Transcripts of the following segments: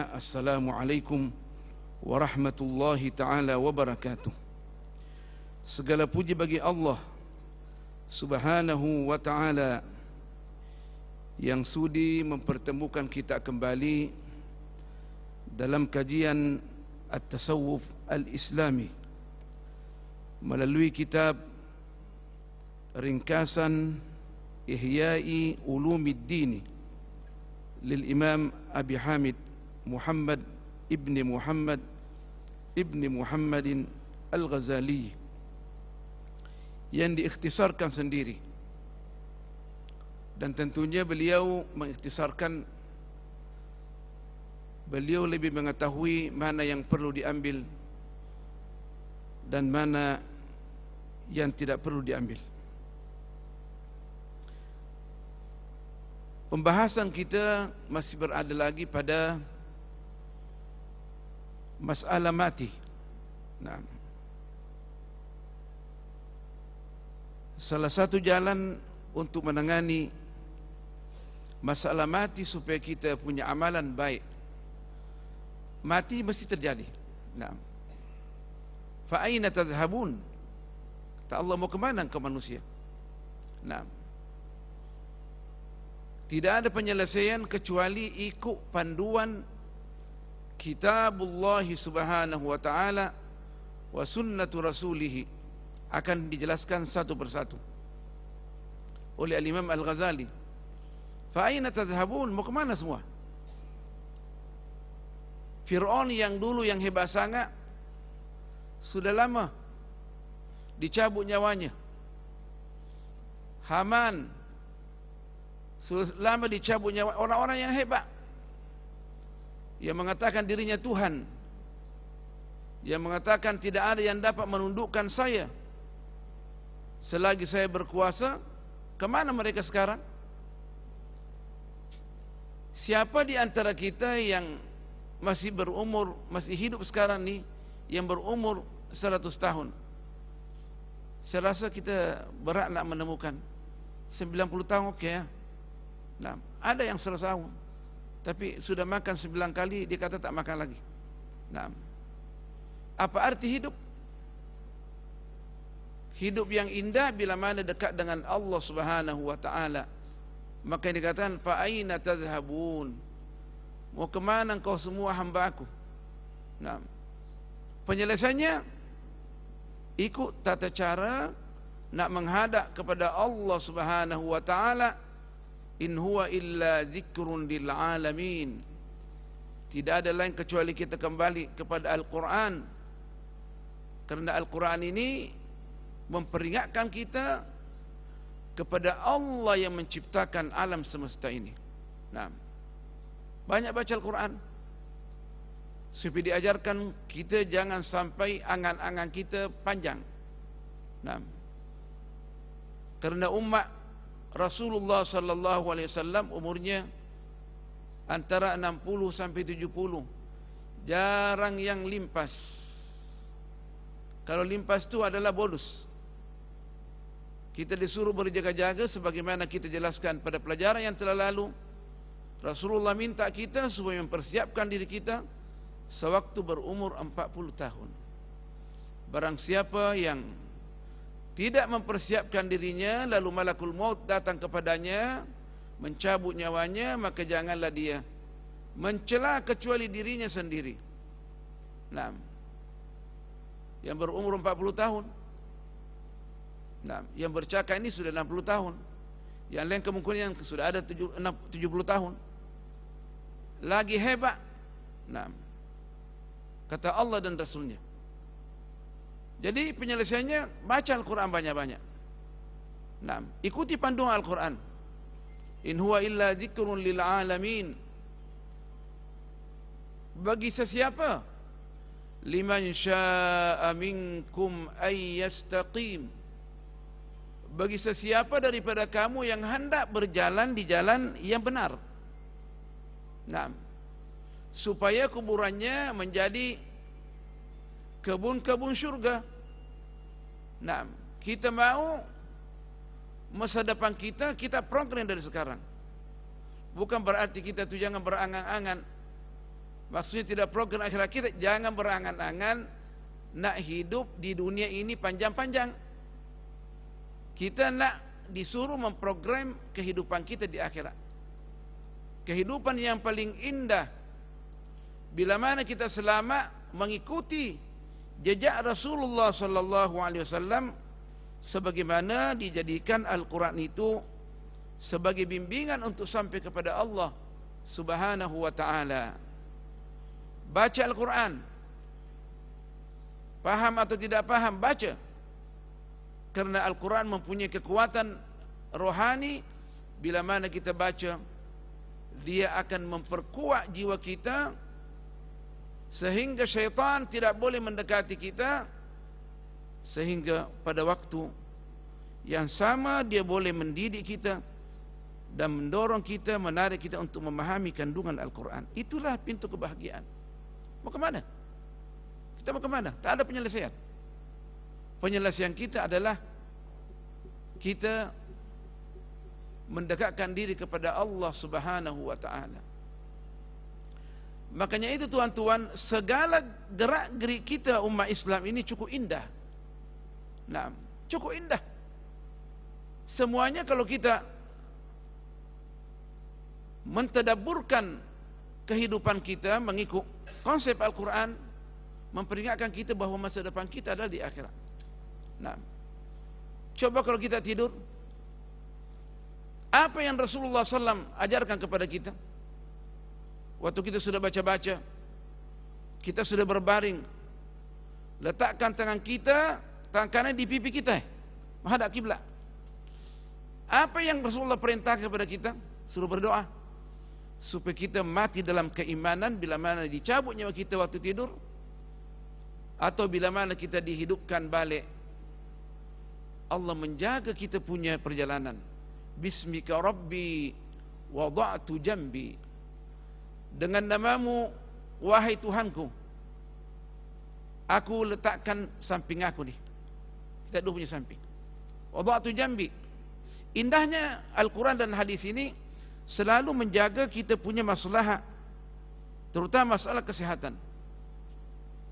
Bismillah. Assalamualaikum warahmatullahi ta'ala wabarakatuh. Segala puji bagi Allah Subhanahu wa ta'ala yang sudi mempertemukan kita kembali dalam kajian At-Tasawuf Al-Islami melalui kitab ringkasan Ihya'i Ulumiddin lil Imam Abi Hamid Muhammad ibni Muhammadin Al-Ghazali yang diikhtisarkan sendiri, dan tentunya beliau mengikhtisarkan, beliau lebih mengetahui mana yang perlu diambil dan mana yang tidak perlu diambil. Pembahasan kita masih berada lagi pada masalah mati. Nah, salah satu jalan untuk menangani masalah mati supaya kita punya amalan baik, mati mesti terjadi. Nah, fa aina tadhhabun? Kata Allah, mau kemana engkau manusia? Nah, tidak ada penyelesaian kecuali ikut panduan Kitabullah Subhanahu wa ta'ala wa sunnatu rasulih. Akan dijelaskan satu persatu oleh Al-Imam Al-Ghazali. Fa aina tadhhabun? Mau kemana semua? Fir'aun yang dulu yang hebat sangat sudah lama dicabut nyawanya. Haman sudah lama dicabut nyawa. Orang-orang yang hebat yang mengatakan dirinya Tuhan, yang mengatakan tidak ada yang dapat menundukkan saya selagi saya berkuasa, kemana mereka sekarang? Siapa di antara kita yang masih berumur, masih hidup sekarang ni, yang berumur 100 tahun? Saya rasa kita berat nak menemukan. 90 tahun okey ya. Nah, ada yang 100 tahun tapi sudah makan 9 kali, dia kata tak makan lagi. Nah, apa arti hidup? Hidup yang indah bila mana dekat dengan Allah Subhanahu wa ta'ala. Maka yang dikatakan fa aina tadhhabun? Mau kemana engkau semua hamba aku? Nah, penyelesaiannya ikut tata cara nak menghadap kepada Allah Subhanahu wa ta'ala. In huwa illa dzikrun lil alamin. Tidak ada lain kecuali kita kembali kepada Al-Quran, kerana Al-Quran ini memperingatkan kita kepada Allah yang menciptakan alam semesta ini. Nah, banyak baca Al-Quran supaya diajarkan kita jangan sampai angan-angan kita panjang. Nah, kerana umat Rasulullah sallallahu alaihi wasallam umurnya antara 60 sampai 70. Jarang yang limpas. Kalau limpas itu adalah bonus. Kita disuruh berjaga-jaga sebagaimana kita jelaskan pada pelajaran yang telah lalu. Rasulullah minta kita supaya mempersiapkan diri kita sewaktu berumur 40 tahun. Barang siapa yang tidak mempersiapkan dirinya, lalu malakul maut datang kepadanya mencabut nyawanya, maka janganlah dia mencela kecuali dirinya sendiri. Nah, yang berumur 40 tahun. Nah, yang bercakap ini sudah 60 tahun. Yang lain kemungkinan sudah ada 70 tahun. Lagi hebat. Nah, kata Allah dan Rasulnya. Jadi penyelesaiannya baca Al-Quran banyak-banyak. Nah, ikuti panduan Al-Quran. In huwa illa dzikrun lil alamin. Bagi sesiapa, liman syaa'a minkum ay yastaqim. Bagi sesiapa daripada kamu yang hendak berjalan di jalan yang benar. Nah, supaya kuburannya menjadi kebun-kebun syurga. Nah, kita mau masa depan kita program dari sekarang. Bukan berarti kita tu jangan berangan-angan Maksudnya tidak program akhirat kita. Jangan berangan-angan nak hidup di dunia ini panjang-panjang. Kita nak disuruh memprogram kehidupan kita di akhirat. Kehidupan yang paling indah bila mana kita selama mengikuti jejak Rasulullah sallallahu alaihi wasallam, sebagaimana dijadikan Al-Quran itu sebagai bimbingan untuk sampai kepada Allah Subhanahu wa ta'ala. Baca Al-Quran, paham atau tidak paham, baca. Karena Al-Quran mempunyai kekuatan rohani. Bila mana kita baca, dia akan memperkuat jiwa kita, sehingga syaitan tidak boleh mendekati kita, sehingga pada waktu yang sama dia boleh mendidik kita dan mendorong kita, menarik kita untuk memahami kandungan Al-Quran. Itulah pintu kebahagiaan. Mau ke mana? Kita mau ke mana? Tak ada penyelesaian. Penyelesaian kita adalah kita mendekatkan diri kepada Allah Subhanahu wa ta'ala. Makanya itu tuan-tuan, segala gerak-gerik kita umat Islam ini cukup indah. Nah, cukup indah. Semuanya kalau kita mentadabburkan kehidupan kita mengikut konsep Al-Quran, memperingatkan kita bahawa masa depan kita adalah di akhirat. Nah, coba kalau kita tidur, apa yang Rasulullah SAW ajarkan kepada kita? Waktu kita sudah baca-baca, kita sudah berbaring, letakkan tangan kita, tangan kanan di pipi kita, menghadap kiblat. Apa yang Rasulullah perintahkan kepada kita? Suruh berdoa supaya kita mati dalam keimanan bila mana dicabut nyawa kita waktu tidur, atau bila mana kita dihidupkan balik. Allah menjaga kita punya perjalanan. Bismika Rabbi wada'tu jambi. Dengan namamu wahai Tuhanku, aku letakkan samping aku ni. Kita dua punya samping. Wada'tu jambi. Indahnya Al-Quran dan hadis ini selalu menjaga kita punya masalah, terutama masalah kesehatan.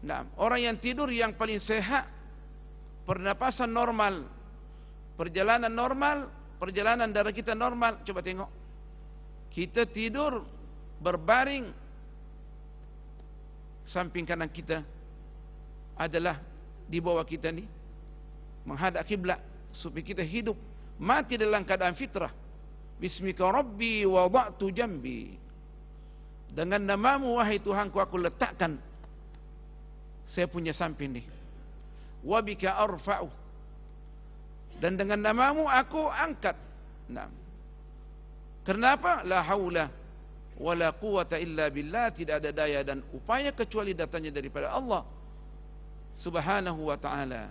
Nah, orang yang tidur yang paling sehat, pernapasan normal, perjalanan normal, perjalanan darah kita normal. Coba tengok, kita tidur berbaring, samping kanan kita adalah di bawah kita ni, menghadap kiblat, supaya kita hidup mati dalam keadaan fitrah. Bismika Rabbi wada'tu jambi. Dengan namamu wahai Tuhanku, aku letakkan saya punya samping ni. Wabika arfa'u. Dan dengan namamu aku angkat. Nah, kenapa? La haula wala quwata illa billah. Tidak ada daya dan upaya kecuali datangnya daripada Allah Subhanahu wa ta'ala.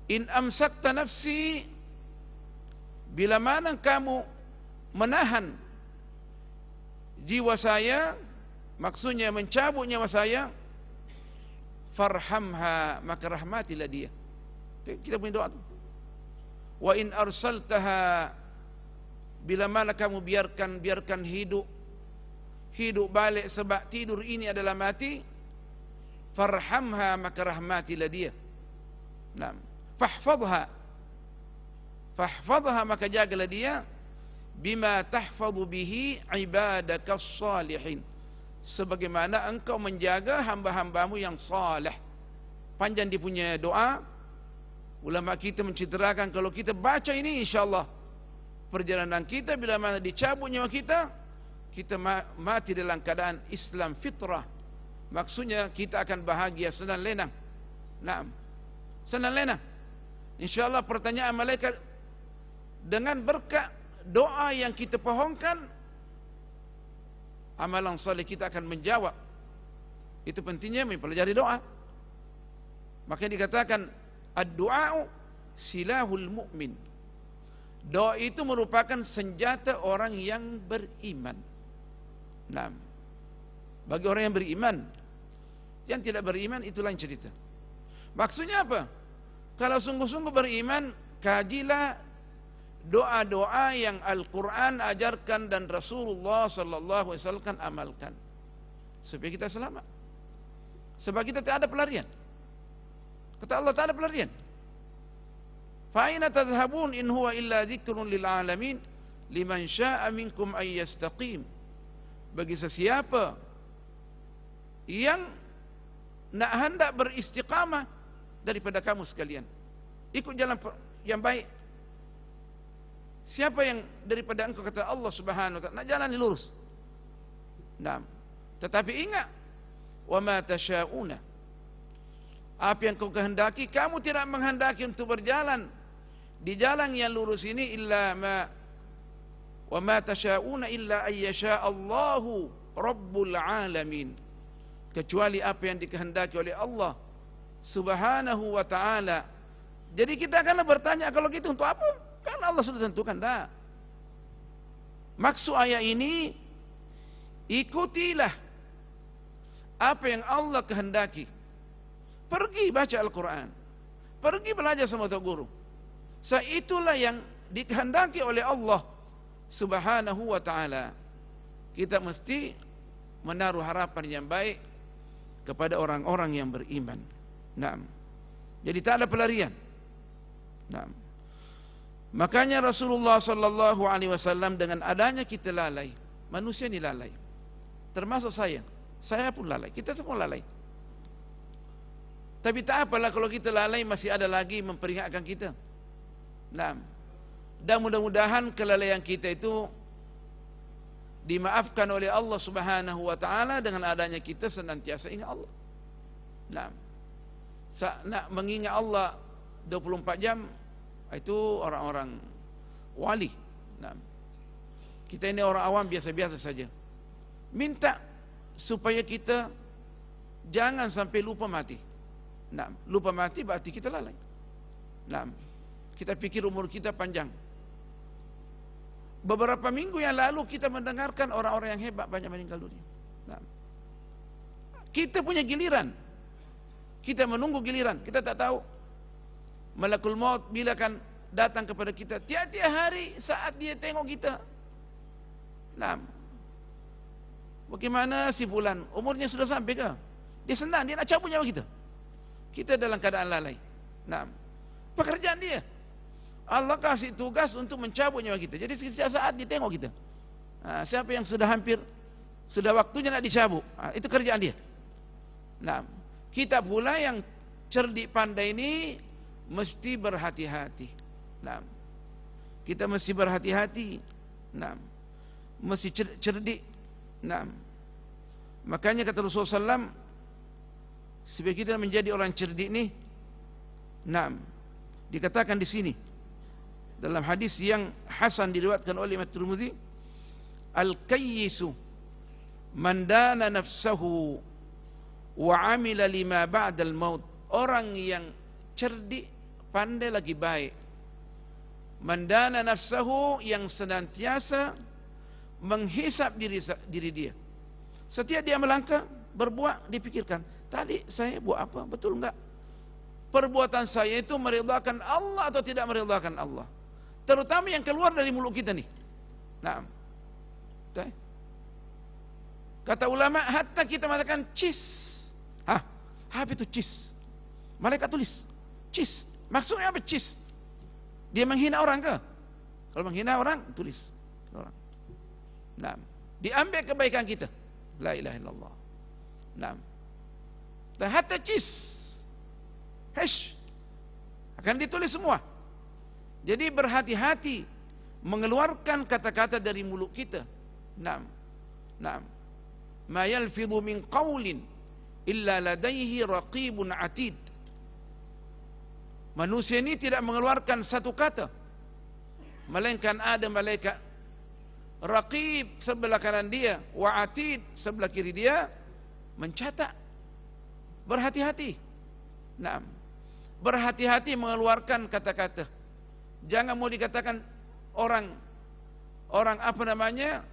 In amsakta nafsi, bila mana kamu menahan jiwa saya, maksudnya mencabut nyawa saya, farhamha, maka rahmatilah dia. Kita punya doa tu. Wa in arsaltaha, bila mana kamu biarkan hidup balik sebab tidur ini adalah mati, farhamha, maka rahmatilah dia. Nah, fahfadha, maka jagalah dia, bima tahfadhu bihi ibadakas salihin, sebagaimana engkau menjaga hamba-hambamu yang salih. Panjang dia punya doa. Ulama kita menceritakan kalau kita baca ini, insyaAllah perjalanan kita bila mana dicabut nyawa kita, kita mati dalam keadaan Islam fitrah. Maksudnya kita akan bahagia, senang lenang. Nah, senang lenang. InsyaAllah pertanyaan malaikat, dengan berkat doa yang kita pohonkan, amalan saleh kita akan menjawab. Itu pentingnya mempelajari doa. Maka dikatakan ad-du'a'u silahul mu'min. Doa itu merupakan senjata orang yang beriman. Nah, bagi orang yang beriman. Yang tidak beriman itu lain cerita. Maksudnya apa? Kalau sungguh-sungguh beriman, kajilah doa-doa yang Al-Quran ajarkan dan Rasulullah sallallahu alaihi wasallam amalkan. supaya kita selamat. Sebab kita tak ada pelarian. Kata Allah, tak ada pelarian. Fa aina tadhhabun in huwa illa dzikrun lil alamin liman syaa'a minkum ay yastaqim. Bagi sesiapa yang nak hendak beristiqamah daripada kamu sekalian, ikut jalan yang baik. Siapa yang daripada engkau, kata Allah Subhanahu wa taala, nak jalan lurus. Nah, tetapi ingat, wa ma tasyauna, apa yang kau kehendaki, kamu tidak menghendaki untuk berjalan di jalan yang lurus ini, illa ma wa ma tasyauna illa ayyasha Allahu rabbul alamin, kecuali apa yang dikehendaki oleh Allah Subhanahu wa taala. Jadi kita akan bertanya, kalau gitu untuk apa? Karena Allah sudah tentukan dah. Maksud ayat ini, ikutilah apa yang Allah kehendaki. Pergi baca Al-Quran, pergi belajar sama tok guru. Itulah yang dikehendaki oleh Allah Subhanahu wa taala. Kita mesti menaruh harapan yang baik kepada orang-orang yang beriman. Naam. Jadi tak ada pelarian. Naam. Makanya Rasulullah sallallahu alaihi wasallam, dengan adanya kita lalai, manusia ni lalai. Termasuk saya pun lalai, kita semua lalai. Tapi tak apalah kalau kita lalai, masih ada lagi memperingatkan kita. Naam. Dan mudah-mudahan kelalaian kita itu dimaafkan oleh Allah Subhanahu wa taala dengan adanya kita senantiasa ingat Allah. Naam. Nak mengingat Allah 24 jam, itu orang-orang wali. Naam. Kita ini orang awam biasa-biasa saja. Minta supaya kita jangan sampai lupa mati. Naam. Lupa mati berarti kita lalai. Naam. Kita pikir umur kita panjang. Beberapa minggu yang lalu kita mendengarkan orang-orang yang hebat banyak meninggal dunia. Naam. Kita punya giliran. Kita menunggu giliran. Kita tak tahu Malakul Maut bila akan datang kepada kita. Tiap-tiap hari saat dia tengok kita. Nah, bagaimana si fulan? Umurnya sudah sampai ke? Dia senang, dia nak cabut nyawa kita. Kita dalam keadaan lalai. Nah, pekerjaan dia. Allah kasih tugas untuk mencabut nyawa kita. Jadi setiap saat dia tengok kita. Nah, siapa yang sudah hampir, sudah waktunya nak dicabut, itu kerjaan dia. Nah, kita pula yang cerdik pandai ini mesti berhati-hati. Nah, kita mesti berhati-hati. Nah, mesti cerdik. Nah, makanya kata Rasulullah SAW, supaya kita menjadi orang cerdik ni, nah, dikatakan di sini dalam hadis yang hasan diriwayatkan oleh Imam Tirmidzi, al-kayyisu man dana nafsahu wa amila lima ba'dal maut. Orang yang cerdik, pandai lagi baik. Mandana nafsahu, yang senantiasa menghisap diri dia. Setiap dia melangkah, berbuat, dipikirkan, tadi saya buat apa, betul enggak? Perbuatan saya itu meridhakan Allah atau tidak meridhakan Allah? Terutama yang keluar dari mulut kita nih. Nah, kata ulama, hatta kita mengatakan cis. Apa itu cis? Malaikat tulis cis. Maksudnya apa cis? Dia menghina orang ke? Kalau menghina orang, tulis orang. Nah, diambil kebaikan kita. La ilaha illallah. Nah, dan hatta cis, hesh, akan ditulis semua. Jadi berhati-hati mengeluarkan kata-kata dari mulut kita. Nah, ma yalfidhu min qawlin illa ladaihi raqibun atid. Manusia ini tidak mengeluarkan satu kata, melainkan ada malaikat raqib sebelah kanan dia, wa atid sebelah kiri dia, mencatat. Berhati-hati. Nah, berhati-hati mengeluarkan kata-kata. Jangan mau dikatakan orang apa namanya,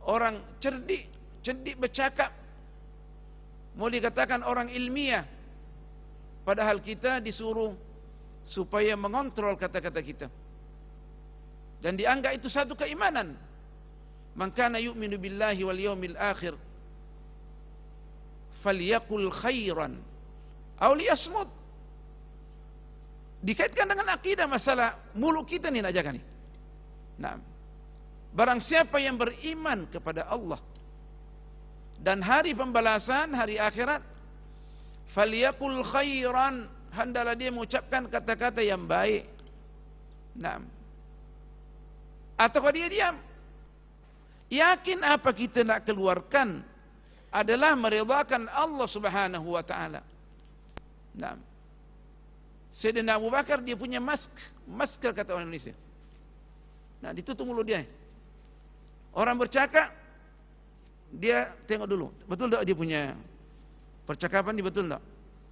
orang cerdik bercakap, mau dikatakan orang ilmiah, padahal kita disuruh supaya mengontrol kata-kata kita. Dan dianggap itu satu keimanan. Man kana yu'minu billahi wal yaumil akhir falyaqul khairan aw liyasmut. Dikaitkan dengan akidah masalah mulut kita nih nak jaga nih. Nah, barang siapa yang beriman kepada Allah dan hari pembalasan, hari akhirat, falyaqul khairan, hendaklah dia mengucapkan kata-kata yang baik. Nah, ataukah dia diam? Yakin apa kita nak keluarkan adalah meridhakan Allah Subhanahu wa taala. Nah, Sayyidina Abu Bakar dia punya masker kata orang Indonesia. Nah, ditutup mulut dia. Orang bercakap, dia tengok dulu, betul tak dia punya percakapan ni, betul tak?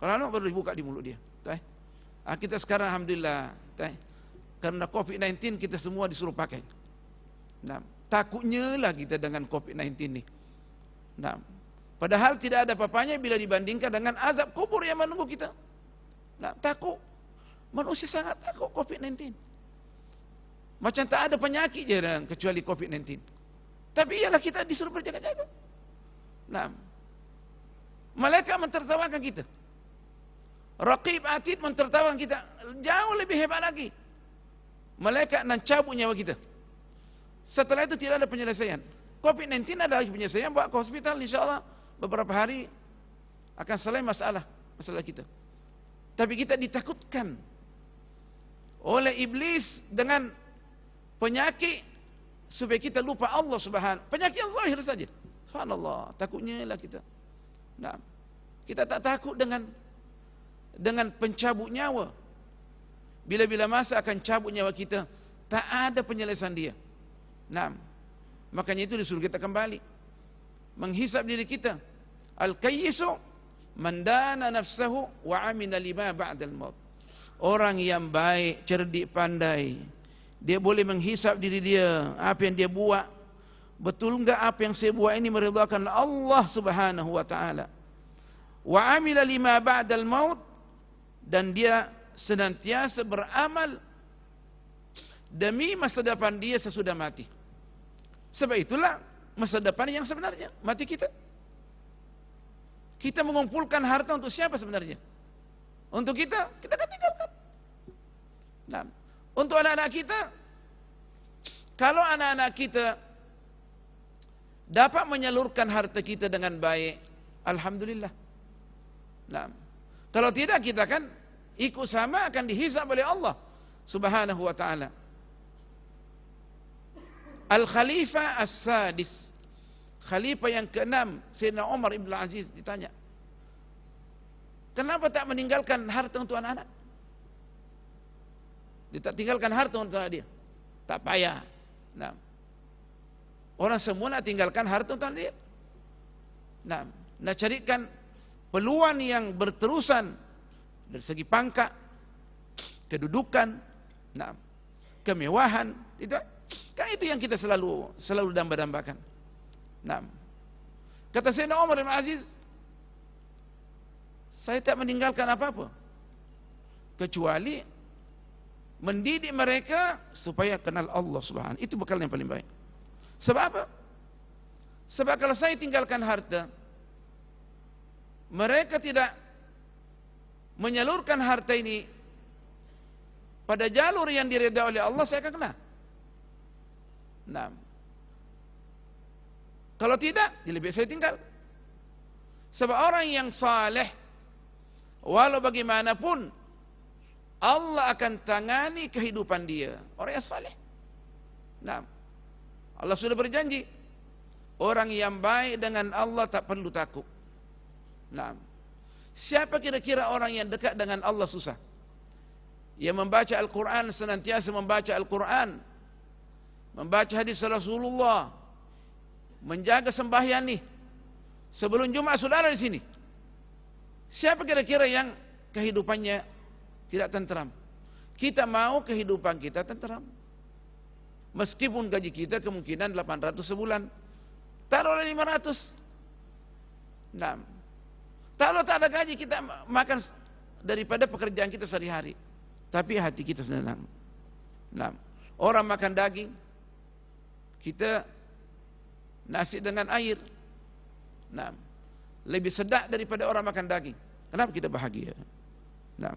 Kalau baru dibuka di mulut dia. Kita sekarang alhamdulillah, karena COVID-19 kita semua disuruh pakai. Nah, takutnya lah kita dengan COVID-19 ni. Nah, padahal tidak ada apa-apanya bila dibandingkan dengan azab kubur yang menunggu kita. Nah, takut. Manusia sangat takut COVID-19. Macam tak ada penyakit je kecuali COVID-19. Tapi ialah kita disuruh berjaga-jaga. Nah, malaikat mentertawakan kita. Raqib Atid mentertawakan kita. Jauh lebih hebat lagi. Malaikat nak cabut nyawa kita. Setelah itu tidak ada penyelesaian. COVID-19 ada lagi penyelesaian, bawa ke hospital, insyaAllah beberapa hari akan selesai masalah kita. Tapi kita ditakutkan oleh iblis dengan penyakit supaya kita lupa Allah Subhanahu. Penyakit yang zahir saja. Subhanallah, takutnya lah kita. Nah, kita tak takut dengan pencabut nyawa. Bila-bila masa akan cabut nyawa kita, tak ada penyelesaian dia. Nah, makanya itu disuruh kita kembali menghisap diri kita. Al-kayyisu man dana nafsahu wa amina lima ba'dal maut. Orang yang baik, cerdik, pandai, dia boleh menghisap diri dia, apa yang dia buat, betul enggak apa yang saya buat ini meridhakan Allah Subhanahu wa taala. Wa amila lima ba'dal maut, dan dia senantiasa beramal demi masa depan dia sesudah mati. Sebab itulah masa depan yang sebenarnya, mati kita. Kita mengumpulkan harta untuk siapa sebenarnya? Untuk kita akan tinggalkan. Nah, untuk anak-anak kita, kalau anak-anak kita dapat menyalurkan harta kita dengan baik, alhamdulillah. Nah, kalau tidak kita kan ikut sama akan dihisab oleh Allah Subhanahu wa taala. Al-Khalifah As-Sadis, Khalifah yang ke-6, Sayyidina Umar Ibn Aziz ditanya, kenapa tak meninggalkan harta untuk anak-anak? Dia tak tinggalkan harta untuk anak dia. Tak payah. Nah, orang semua nak tinggalkan harta untuk anak dia. Nah, nak carikan peluang yang berterusan dari segi pangkat, kedudukan, nah, kemewahan, itu kan itu yang kita selalu damba-dambakan. Nah, kata Sayyidina Umar bin Aziz, saya tak meninggalkan apa-apa kecuali mendidik mereka supaya kenal Allah Subhanahu. Itu bekal yang paling baik. Sebab apa? Sebab kalau saya tinggalkan harta, mereka tidak menyalurkan harta ini pada jalur yang diridai oleh Allah, saya akan kena. Nah, kalau tidak, lebih baik saya tinggal. Sebab orang yang saleh, walau bagaimanapun Allah akan tangani kehidupan dia. Orang yang saleh. Nah, Allah sudah berjanji, orang yang baik dengan Allah tak perlu takut. Nah, siapa kira-kira orang yang dekat dengan Allah susah? Yang membaca Al-Quran, senantiasa membaca Al-Quran, membaca hadis Rasulullah, menjaga sembahyang ni. Sebelum Jumat saudara di sini, siapa kira-kira yang kehidupannya tidak tenteram? Kita mau kehidupan kita tenteram. Meskipun gaji kita kemungkinan 800 sebulan, taruhlah 500. Nah, kalau tak ada gaji kita makan daripada pekerjaan kita sehari-hari, tapi hati kita senang. Nah, orang makan daging, kita nasi dengan air. Nah, lebih sedap daripada orang makan daging. Kenapa kita bahagia? Nah,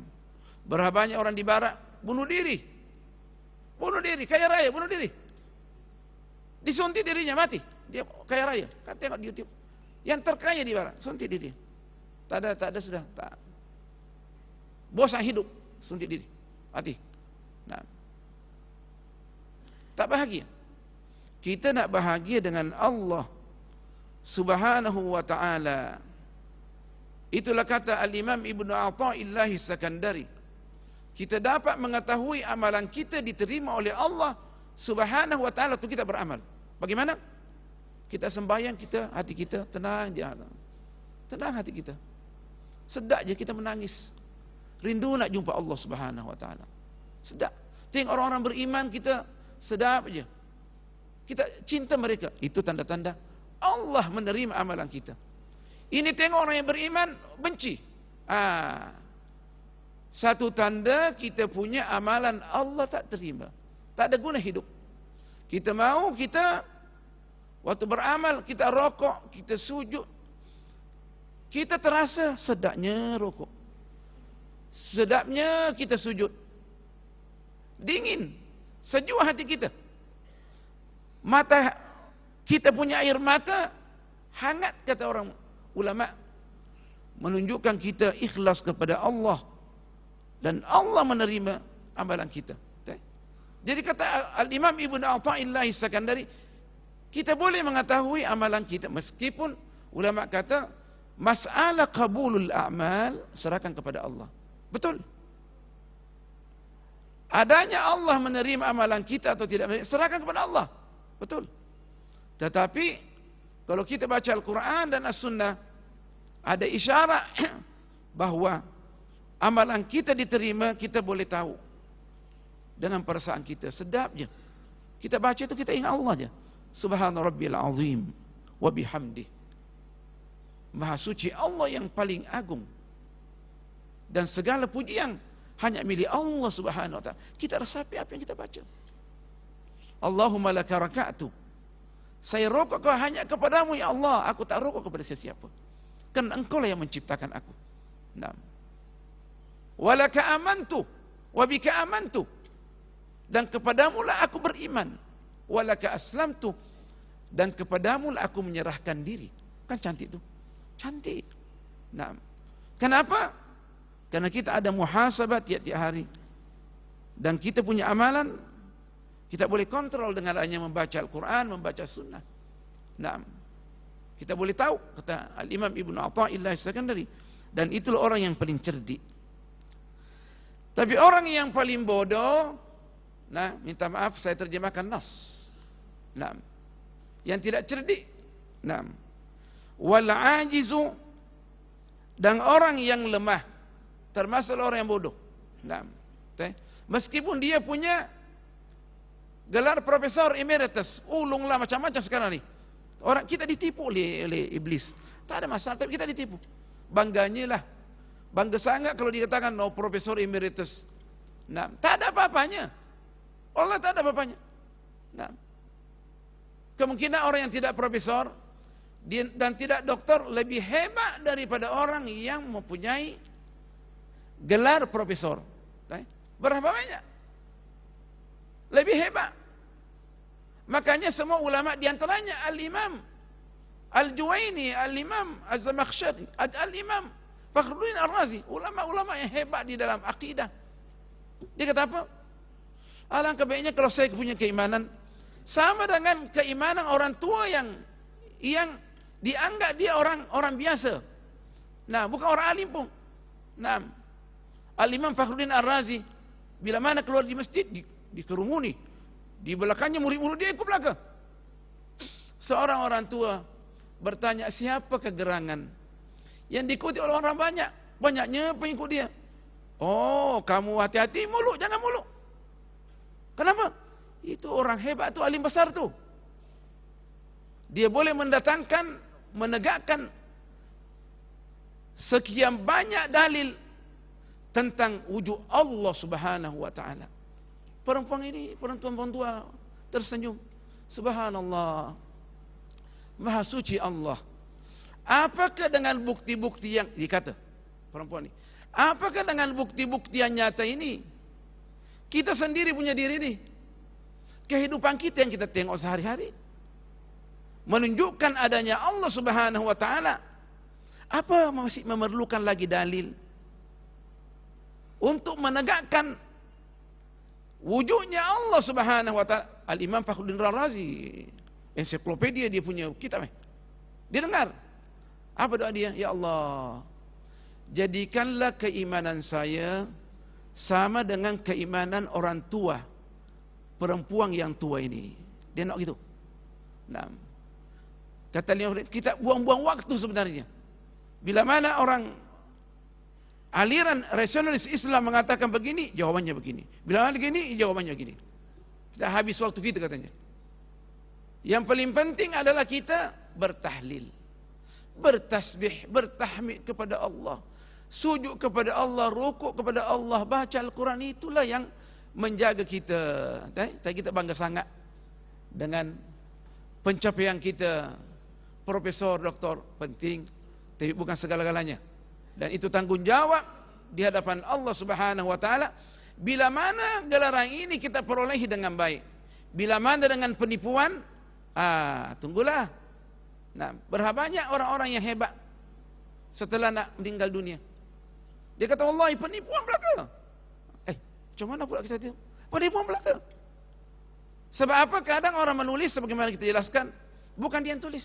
berapa banyak orang di barat bunuh diri, kaya raya bunuh diri, disuntik dirinya mati, dia kaya raya. Kan tengok di YouTube, yang terkaya di barat suntik diri, tak ada sudah, tak bosan hidup, suntik diri, mati. Nah, tak bahagia. Kita nak bahagia dengan Allah Subhanahu wa ta'ala. Itulah kata Al-Imam Ibnu Athaillah As-Sakandari. Kita dapat mengetahui amalan kita diterima oleh Allah Subhanahu wa ta'ala untuk kita beramal. Bagaimana? Kita sembahyang, kita hati kita tenang di Allah. Tenang hati kita. Sedap je kita menangis. Rindu nak jumpa Allah Subhanahu wa ta'ala. Sedap. Tengok orang-orang beriman kita sedap je. Kita cinta mereka. Itu tanda-tanda Allah menerima amalan kita. Ini tengok orang yang beriman benci. Satu tanda kita punya amalan Allah tak terima. Tak ada guna hidup. Kita mau kita waktu beramal kita rokok, kita sujud, kita terasa sedapnya rokok, sedapnya kita sujud, dingin, sejuk hati kita. Mata kita punya air mata hangat, kata orang ulama, menunjukkan kita ikhlas kepada Allah dan Allah menerima amalan kita. Jadi kata Al-Imam Ibnu Athaillah As-Sakandari, kita boleh mengetahui amalan kita meskipun ulama kata masalah qabulul a'mal serahkan kepada Allah. Betul. Adanya Allah menerima amalan kita atau tidak, serahkan kepada Allah. Betul. Tetapi kalau kita baca Al-Quran dan As-Sunnah, ada isyarat bahawa amalan kita diterima, kita boleh tahu dengan perasaan kita. Sedap je. Kita baca itu kita ingat Allah je. Subhana Rabbil Azim wa bihamdih. Maha suci Allah yang paling agung. Dan segala pujian hanya milik Allah Subhanahu wa ta'ala. Kita resapi apa yang kita baca. Allahumma laka raka'tu. Saya rokok kau hanya kepadamu ya Allah. Aku tak rokok kepada sesiapa. Kerana engkau lah yang menciptakan aku. Naam. Walaka amantu. Wabika amantu. Dan kepadamu lah aku beriman. Walaka aslamtu. Dan kepadamu lah aku menyerahkan diri. Kan cantik tu. Cantik. Naam. Kenapa? Karena kita ada muhasabah tiap-tiap hari. Dan kita punya amalan, kita boleh kontrol dengan hanya membaca Al-Quran, membaca Sunnah. Nah, kita boleh tahu, kata Al-Imam Ibnu Athaillah As-Sakandari. Dan itulah orang yang paling cerdik. Tapi orang yang paling bodoh, nah, minta maaf saya terjemahkan nas. Nah, yang tidak cerdik. Nah, wal ajizu, dan orang yang lemah, termasuk orang yang bodoh. Nah, meskipun dia punya gelar profesor emeritus, ulunglah macam-macam sekarang ni. Orang kita ditipu oleh iblis. Tak ada masalah, tapi kita ditipu. Bangganya lah. Bangga sangat kalau dikatakan no profesor emeritus. Nah, tak ada apa-apanya. Allah tak ada apa-apanya. Nah, kemungkinan orang yang tidak profesor dan tidak doktor lebih hebat daripada orang yang mempunyai gelar profesor. Berapa banyak? Lebih hebat. Makanya semua ulama diantaranya Al-Imam Al-Juwaini, Al-Imam Az-Zamakhsyari, Al-Imam Fakhruddin Ar-Razi, ulama-ulama yang hebat di dalam akidah. Dia kata apa? Alangkah baiknya kalau saya punya keimanan sama dengan keimanan orang tua yang dianggap dia orang biasa. Nah, bukan orang alim pun. Nah, Al-Imam Fakhruddin Ar-Razi bila mana keluar di masjid dikerumuni. Di belakangnya murid-murid dia ikut belakang. Seorang orang tua bertanya, siapa kegerangan yang diikuti oleh orang banyak? Banyaknya pengikut dia. Oh, kamu hati-hati muluk, jangan muluk. Kenapa? Itu orang hebat tu, alim besar tu. Dia boleh menegakkan sekian banyak dalil tentang wujud Allah Subhanahu wa ta'ala. Perempuan tua tersenyum. Subhanallah. Maha suci Allah. Apakah dengan bukti-bukti yang dikata perempuan ini? Apakah dengan bukti-bukti yang nyata ini? Kita sendiri punya diri ini. Kehidupan kita yang kita tengok sehari-hari menunjukkan adanya Allah Subhanahu wa taala. Apa masih memerlukan lagi dalil untuk menegakkan wujudnya Allah Subhanahu wa taala? Al-Imam Fakhruddin Razi, ensiklopedia dia punya kitab. Dia dengar. Apa doa dia? Ya Allah, jadikanlah keimanan saya sama dengan keimanan orang tua perempuan yang tua ini. Dia nak gitu. Nah, kata dia, kita buang-buang waktu sebenarnya. Bila mana orang aliran rasionalis Islam mengatakan begini, jawabannya begini. Bila mana begini, jawabannya begini. Kita habis waktu kita katanya. Yang paling penting adalah kita bertahlil, bertasbih, bertahmid kepada Allah, sujud kepada Allah, rukuk kepada Allah, baca Al-Quran. Itulah yang menjaga kita. Kita bangga sangat dengan pencapaian kita. Profesor, doktor, penting, tapi bukan segala-galanya. Dan itu tanggung jawab di hadapan Allah Subhanahu wa taala. Bila mana gelaran ini kita perolehi dengan baik, bila mana dengan penipuan, tunggulah. Nah, berapa banyak orang-orang yang hebat setelah nak meninggal dunia. Dia kata, wallahi penipuan belaka. Macam mana pula kita tahu? Penipuan belaka. Sebab apa? Kadang orang menulis sebagaimana kita jelaskan, bukan dia yang tulis.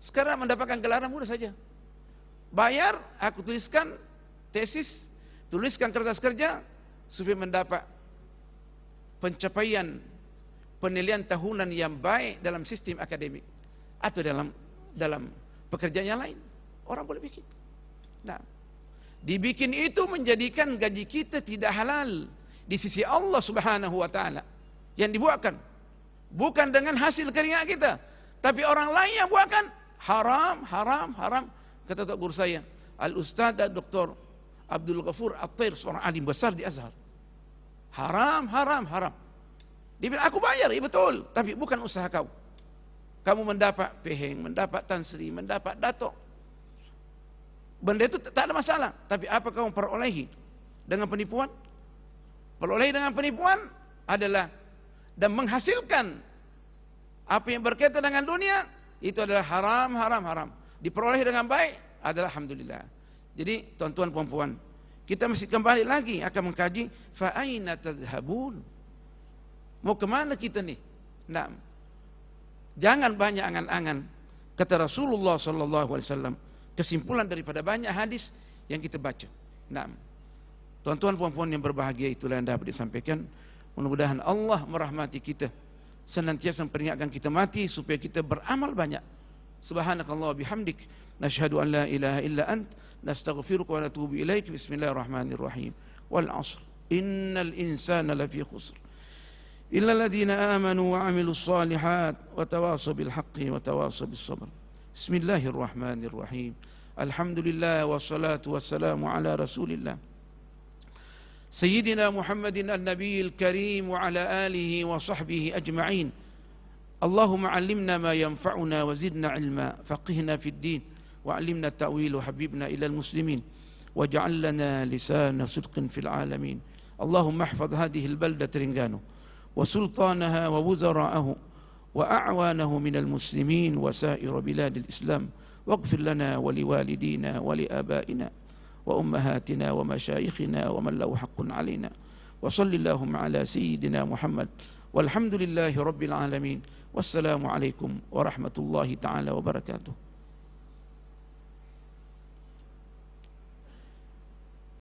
Sekarang mendapatkan gelaran mudah saja. Bayar, aku tuliskan tesis, tuliskan kertas kerja, supaya mendapat pencapaian penilaian tahunan yang baik dalam sistem akademik atau dalam pekerjaan yang lain. Orang boleh bikin. Nah, dibikin itu menjadikan gaji kita tidak halal di sisi Allah Subhanahu wa taala. Yang dibuatkan bukan dengan hasil keringat kita, tapi orang lain yang buatkan. Haram, haram, haram. Kata tok guru saya, Al-Ustaz Dr. Abdul Ghafur At-Tair, seorang alim besar di Azhar. Haram, haram, haram. Dia bilang, aku bayar, iya betul, tapi bukan usaha kau. Kamu mendapat peheng, mendapat tansri, mendapat datuk. Benda itu tak ada masalah. Tapi apa kamu perolehi dengan penipuan? Perolehi dengan penipuan adalah dan menghasilkan apa yang berkaitan dengan dunia, itu adalah haram, haram, haram. Diperoleh dengan baik adalah alhamdulillah. Jadi tuan-tuan puan-puan, kita mesti kembali lagi akan mengkaji fa aina tadhhabun. Mau ke mana kita ni? Nah, jangan banyak angan-angan. Kata Rasulullah sallallahu alaihi wasallam, kesimpulan daripada banyak hadis yang kita baca. Nah, tuan-tuan puan-puan yang berbahagia, itulah yang dapat disampaikan. Mudah-mudahan Allah merahmati kita, senantiasa memperingatkan kita mati supaya kita beramal banyak. Subhanakallah bihamdik, nashhadu an la ilaha illa ant, nastaghfiruka wa natubu ilaik. Bismillahirrahmanirrahim. Wal 'ashr, innal insana lafi khusr illa alladhina amanu wa 'amilus shalihat wa tawasaw bil haqqi wa tawasaw bis sabr. Bismillahirrahmanirrahim. Alhamdulillah wassalatu wassalamu ala Rasulillah Sayyidina Muhammadin an-Nabiyil Karim wa ala alihi wa sahbihi ajma'in. Allahumma 'allimna ma yanfa'una wa zidna 'ilma, faqihna fid din wa 'allimna at-ta'wil wa habibna ila al-muslimin waj'al lana lisana sidqin fil 'alamin. Allahumma ihfaz hadhihi al-baldah Terengganu wa sultanaha wa wuzara'ahu wa a'wanahu min al-muslimin wa sa'ir bilad al-islam waghfir lana wa liwalidina wa li abaina wa ummahatina wa masyayikhina wa man lahu haqqun 'alaina wa sallallahu ala sayyidina Muhammad walhamdulillahi rabbil alamin. Wassalamu alaikum warahmatullahi taala wabarakatuh.